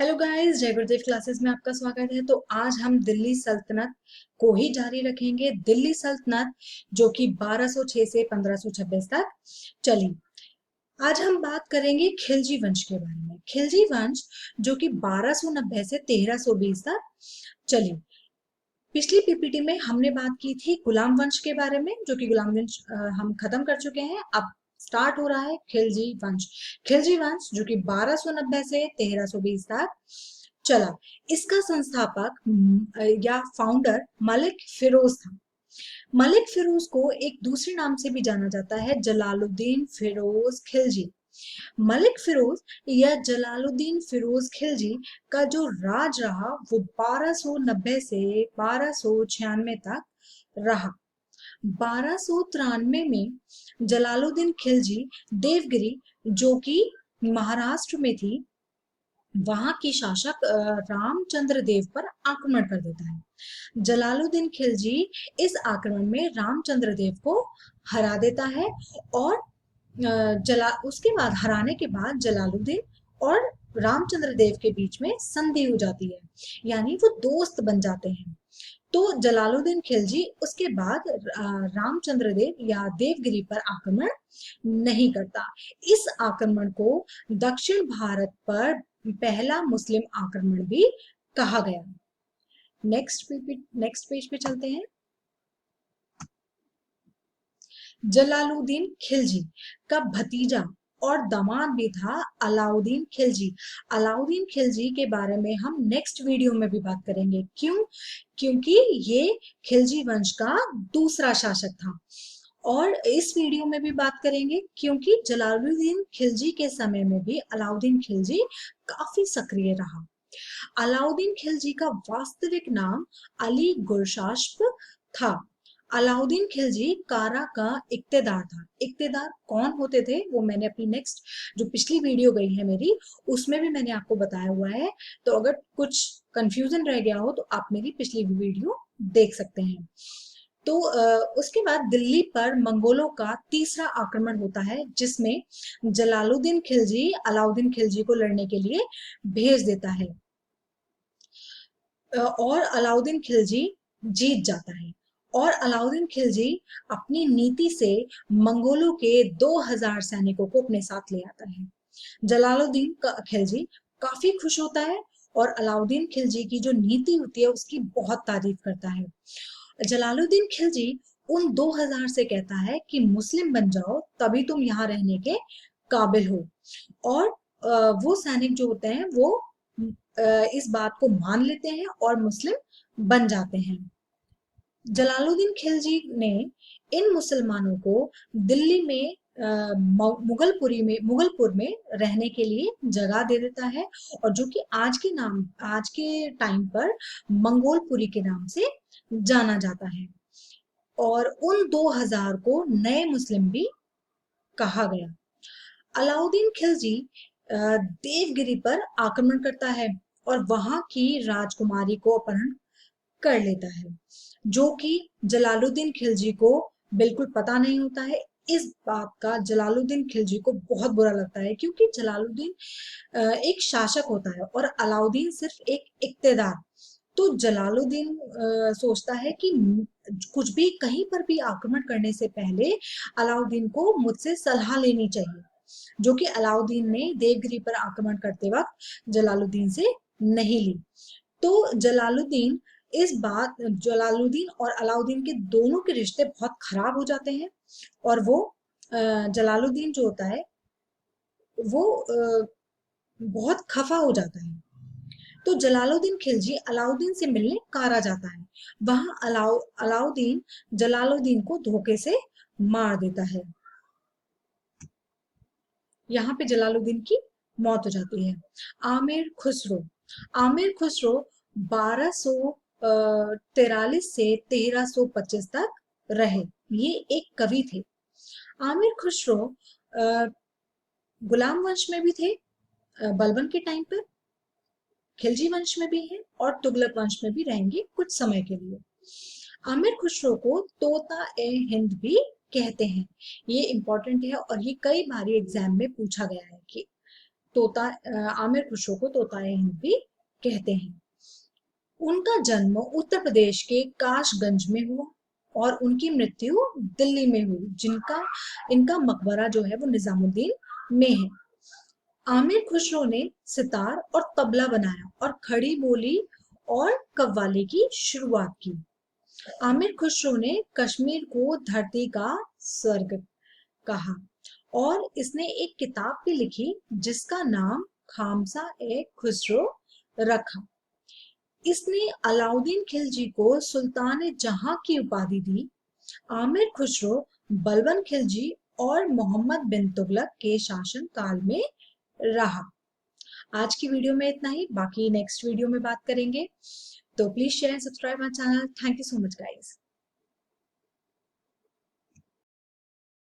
Hello guys, जय गुरुदेव classes में आपका स्वागत है। तो आज हम दिल्ली सल्तनत को ही जारी रखेंगे। दिल्ली सल्तनत जो कि 1206 से 1526 तक चली। आज हम बात करेंगे खिलजी वंश के बारे में। खिलजी वंश जो कि 1290 से 1320 तक चली। पिछली पीपीटी में हमने बात की थी गुलाम वंश के बारे में, जो कि गुलाम वंश हम खत्म कर चुके हैं। अब स्टार्ट हो रहा है खिलजी वंश। खिलजी वंश जो कि 1290 से 1320 तक चला। इसका संस्थापक या फाउंडर मलिक फिरोज था। मलिक फिरोज को एक दूसरे नाम से भी जाना जाता है, जलालुद्दीन फिरोज खिलजी। मलिक फिरोज या जलालुद्दीन फिरोज खिलजी का जो राज रहा वो 1290 से 1296 तक रहा। 1293 में जलालुद्दीन खिलजी देवगिरी जो कि महाराष्ट्र में थी, वहां की शासक रामचंद्र देव पर आक्रमण कर देता है। जलालुद्दीन खिलजी इस आक्रमण में रामचंद्र देव को हरा देता है और उसके बाद हराने के बाद जलालुद्दीन और रामचंद्र देव के बीच में संधि हो जाती है, यानी वो दोस्त बन जाते हैं। तो जलालुद्दीन खिलजी उसके बाद रामचंद्र देव या देवगिरी पर आक्रमण नहीं करता। इस आक्रमण को दक्षिण भारत पर पहला मुस्लिम आक्रमण भी कहा गया। नेक्स्ट पेज पे चलते हैं। जलालुद्दीन खिलजी का भतीजा और दामाद भी था अलाउद्दीन खिलजी। अलाउद्दीन खिलजी के बारे में हम नेक्स्ट वीडियो में भी बात करेंगे। क्यों? क्योंकि ये खिलजी वंश का दूसरा शासक था। और इस वीडियो में भी बात करेंगे क्योंकि जलालुद्दीन खिलजी के समय में भी अलाउद्दीन खिलजी काफी सक्रिय रहा। अलाउद्दीन खिलजी का वास्तविक नाम अली गुरशास्प था। अलाउद्दीन खिलजी कारा का इक्तेदार था। इक्तेदार कौन होते थे वो मैंने अपनी नेक्स्ट जो पिछली वीडियो गई है मेरी, उसमें भी मैंने आपको बताया हुआ है। तो अगर कुछ कंफ्यूजन रह गया हो तो आप मेरी पिछली वीडियो देख सकते हैं। तो उसके बाद दिल्ली पर मंगोलों का तीसरा आक्रमण होता है, जिसमें जलालुद्दीन खिलजी अलाउद्दीन खिलजी को लड़ने के लिए भेज देता है और अलाउद्दीन खिलजी जीत जाता है। और अलाउद्दीन खिलजी अपनी नीति से मंगोलों के 2000 सैनिकों को अपने साथ ले आता है। जलालुद्दीन का खिलजी काफी खुश होता है और अलाउद्दीन खिलजी की जो नीति होती है उसकी बहुत तारीफ करता है। जलालुद्दीन खिलजी उन 2000 से कहता है कि मुस्लिम बन जाओ तभी तुम यहाँ रहने के काबिल हो। और वो सैनिक जो होते हैं वो इस बात को मान लेते हैं और मुस्लिम बन जाते हैं। जलालुद्दीन खिलजी ने इन मुसलमानों को दिल्ली में मुगलपुर में रहने के लिए जगह दे देता है, और जो कि आज के टाइम पर मंगोलपुरी के नाम से जाना जाता है। और उन 2000 को नए मुस्लिम भी कहा गया। अलाउद्दीन खिलजी देवगिरी पर आक्रमण करता है और वहां की राजकुमारी को अपहरण कर लेता है, जो कि जलालुद्दीन खिलजी को बिल्कुल पता नहीं होता है। इस बात का जलालुद्दीन खिलजी को बहुत बुरा लगता है, क्योंकि जलालुद्दीन एक शासक होता है और अलाउद्दीन सिर्फ एक इक्तेदार। तो जलालुद्दीन सोचता है कि कुछ भी कहीं पर भी आक्रमण करने से पहले अलाउद्दीन को मुझसे सलाह लेनी चाहिए, जो कि अलाउद्दीन ने देवगिरी पर आक्रमण करते वक्त जलालुद्दीन से नहीं ली। तो जलालुद्दीन और अलाउद्दीन के दोनों के रिश्ते बहुत खराब हो जाते हैं और वो जलालुद्दीन जो होता है वो बहुत खफा हो जाता है। तो जलालुद्दीन खिलजी अलाउद्दीन से मिलने कारा जाता है। वहां अलाउद्दीन जलालुद्दीन को धोखे से मार देता है। यहाँ पे जलालुद्दीन की मौत हो जाती है। आमिर खुसरो 1243 से 1325 तक रहे। ये एक कवि थे। आमिर खुसरो गुलाम वंश में भी थे, बलबन के टाइम पर, खिलजी वंश में भी है और तुगलक वंश में भी रहेंगे कुछ समय के लिए। आमिर खुसरो को तोता ए हिंद भी कहते हैं। ये इंपॉर्टेंट है और ये कई बार एग्जाम में पूछा गया है कि आमिर खुसरो को तोताए हिंद भी कहते हैं। उनका जन्म उत्तर प्रदेश के काशगंज में हुआ और उनकी मृत्यु दिल्ली में हुई, जिनका इनका मकबरा जो है वो निजामुद्दीन में है। आमिर खुसरो ने सितार और तबला बनाया और खड़ी बोली और कव्वाली की शुरुआत की। आमिर खुसरो ने कश्मीर को धरती का स्वर्ग कहा और इसने एक किताब भी लिखी जिसका नाम खामसा ए खुसरो रखा। इसने अलाउद्दीन खिलजी को सुल्तान जहां की उपाधि दी। आमिर खुसरो बलबन खिलजी और मोहम्मद बिन तुगलक के शासन काल में रहा। आज की वीडियो में इतना ही, बाकी नेक्स्ट वीडियो में बात करेंगे। तो please share and subscribe my channel. Thank you so much guys.